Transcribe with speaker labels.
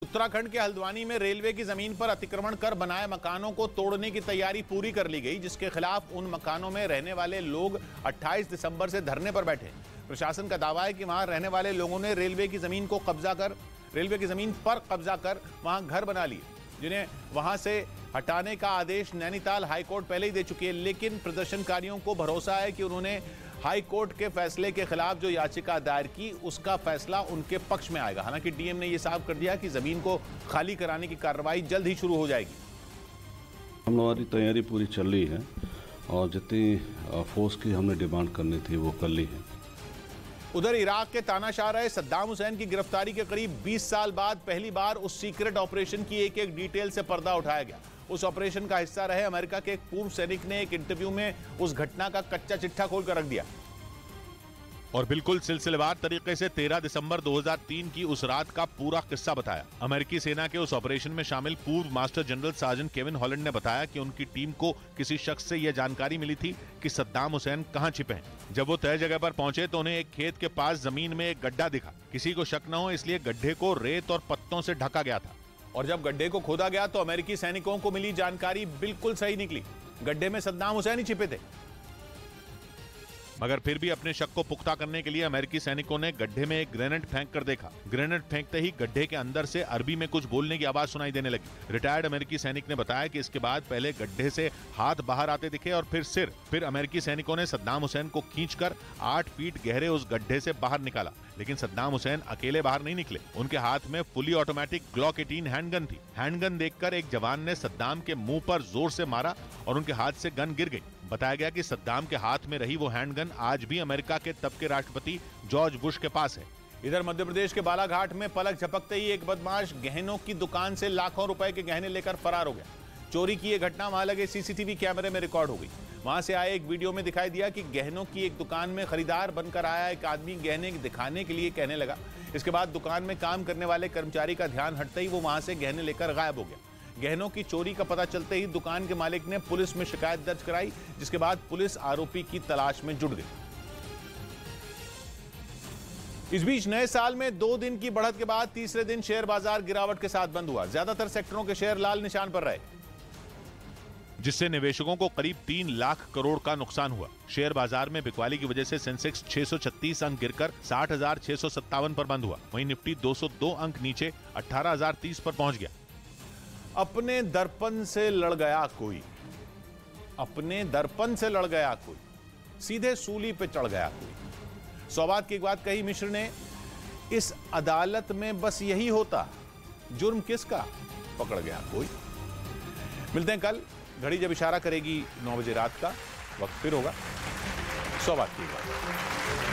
Speaker 1: उत्तराखंड के हल्द्वानी में रेलवे की जमीन पर अतिक्रमण कर बनाए मकानों को तोड़ने की तैयारी पूरी कर ली गई, जिसके खिलाफ उन मकानों में रहने वाले लोग 28 दिसंबर से धरने पर बैठे। प्रशासन का दावा है कि वहां रहने वाले लोगों ने रेलवे की जमीन पर कब्जा कर वहां घर बना लिए, जिन्हें वहां से हटाने का आदेश नैनीताल हाईकोर्ट पहले ही दे चुकी है। लेकिन प्रदर्शनकारियों को भरोसा है कि उन्होंने हाई कोर्ट के फैसले के खिलाफ जो याचिका दायर की उसका फैसला उनके पक्ष में आएगा। हालांकि डीएम ने यह साफ कर दिया कि जमीन को खाली कराने की कार्रवाई जल्द ही शुरू हो जाएगी।
Speaker 2: हम लोगों की तैयारी पूरी चल रही है और जितनी फोर्स की हमने डिमांड करनी थी वो कर ली है।
Speaker 1: उधर इराक के तानाशाह रहे सद्दाम हुसैन की गिरफ्तारी के करीब 20 साल बाद पहली बार उस सीक्रेट ऑपरेशन की एक डिटेल से पर्दा उठाया गया। उस ऑपरेशन का हिस्सा रहे अमेरिका के एक पूर्व सैनिक ने एक इंटरव्यू में उस घटना का कच्चा चिट्ठा खोलकर रख दिया और बिल्कुल सिलसिलेवार तरीके से 13 दिसंबर 2003 की उस रात का पूरा किस्सा बताया। अमेरिकी सेना के उस ऑपरेशन में शामिल पूर्व master general sergeant Kevin Holland ने बताया कि उनकी टीम को किसी शख्स से यह जानकारी मिली थी कि सद्दाम हुसैन कहां छिपे हैं। जब वो तय जगह पर पहुंचे तो उन्हें एक खेत के पास जमीन में एक गड्ढा दिखा। किसी को शक न हो इसलिए गड्ढे को रेत और पत्तों से ढका गया था और जब गड्ढे को खोदा गया तो अमेरिकी सैनिकों को मिली जानकारी बिल्कुल सही निकली। गड्ढे में सद्दाम हुसैन ही छिपे थे। मगर फिर भी अपने शक को पुख्ता करने के लिए अमेरिकी सैनिकों ने गड्ढे में एक ग्रेनेड फेंक कर देखा। ग्रेनेड फेंकते ही गड्ढे के अंदर से अरबी में कुछ बोलने की आवाज सुनाई देने लगी। रिटायर्ड अमेरिकी सैनिक ने बताया कि इसके बाद पहले गड्ढे से हाथ बाहर आते दिखे और फिर अमेरिकी सैनिकों ने सद्दाम हुसैन को खींचकर 8 फीट गहरे उस गड्ढे से बाहर निकाला। लेकिन सद्दाम हुसैन अकेले बाहर नहीं निकले। उनके हाथ में फुली ऑटोमेटिक ग्लॉक 18 हैंडगन थी। हैंडगन देखकर एक जवान ने सद्दाम के मुंह पर जोर से मारा और उनके हाथ से गन गिर गई। बताया गया कि सद्दाम के हाथ में रही वो हैंडगन आज भी अमेरिका के तब के राष्ट्रपति जॉर्ज बुश के पास है। इधर मध्य प्रदेश के बालाघाट में पलक झपकते ही एक बदमाश गहनों की दुकान से लाखों रुपए के गहने लेकर फरार हो गया। चोरी की यह घटना वहां लगे सीसीटीवी कैमरे में रिकॉर्ड हो गई। वहां से आए एक वीडियो में दिखाई दिया कि गहनों की एक दुकान में खरीदार बनकर आया एक आदमी गहने दिखाने के लिए कहने लगा। इसके बाद दुकान में काम करने वाले कर्मचारी का ध्यान हटते ही वो वहां से गहने लेकर गायब हो गया। गहनों की चोरी का पता चलते ही दुकान के मालिक ने पुलिस में शिकायत दर्ज कराई, जिसके बाद पुलिस आरोपी की तलाश में जुट गई। इस बीच नए साल में 2 दिन की बढ़त के बाद तीसरे दिन शेयर बाजार गिरावट के साथ बंद हुआ। ज्यादातर सेक्टरों के शेयर लाल निशान पर रहे, जिससे निवेशकों को करीब 3 लाख करोड़ का नुकसान हुआ। शेयर बाजार में बिकवाली की वजह से सेंसेक्स 636 अंक गिरकर 60,657 पर बंद हुआ। वहीं निफ्टी 202 अंक नीचे 18,030 पर पहुंच गया। अपने दर्पण से लड़ गया कोई, अपने दर्पण से लड़ गया कोई, सीधे सूली पे चढ़ गया कोई। सौगात की एक बात कही मिश्र ने, इस अदालत में बस यही होता, जुर्म किसका, पकड़ गया कोई। मिलते हैं कल, घड़ी जब इशारा करेगी 9 बजे रात का, वक्त फिर होगा सौगात की बात।